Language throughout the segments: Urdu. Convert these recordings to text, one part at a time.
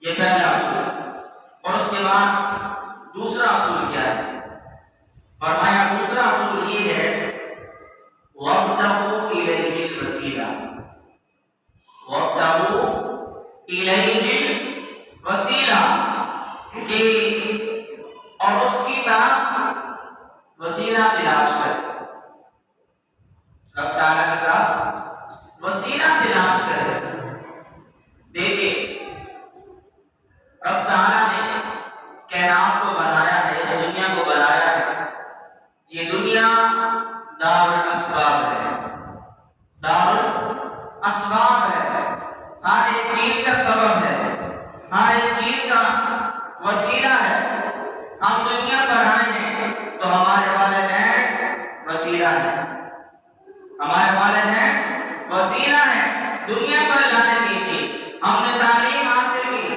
یہ پہلا اصول. اور اس کے بعد دوسرا اصول کیا ہے؟ فرمایا دوسرا اصول یہ ہے وَابْتَغُوا إِلَيْهِ الْوَسِيلَةَ. وَابْتَغُوا إِلَيْهِ الْوَسِيلَةَ کہ اور اس کی طرف وسیلہ تلاش کرے. رب تعالیٰ کی طرف وسیلہ تلاش کرے. دیکھیں رب تعالیٰ نے کائنات کو بنایا ہے، اس دنیا کو بنایا ہے. یہ دنیا دار الاسباب ہے، دار الاسباب ہے. ہر ایک چیز کا سبب ہے، ہر ایک چیز کا وسیلہ ہے. ہم دنیا پر آئے ہیں تو ہمارے والدین وسیلہ ہے، ہمارے والدین وسیلہ ہے دنیا پر لانے کے لیے. ہم نے تعلیم حاصل کی،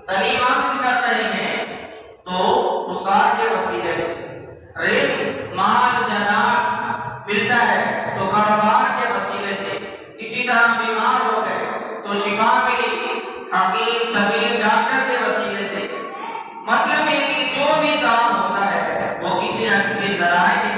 تعلیم حاصل کر رہے ہیں تو استاد کے وسیلے سے. رزق مال جنات ملتا ہے تو کاروبار کے وسیلے سے. اسی طرح بیمار ہو گئے تو شفا ملی حکیم طبیب ڈاکٹر کے وسیلے سے. مطلب یہ کہ جو بھی کام ہوتا ہے وہ کسی نہ کسی ذرائع کے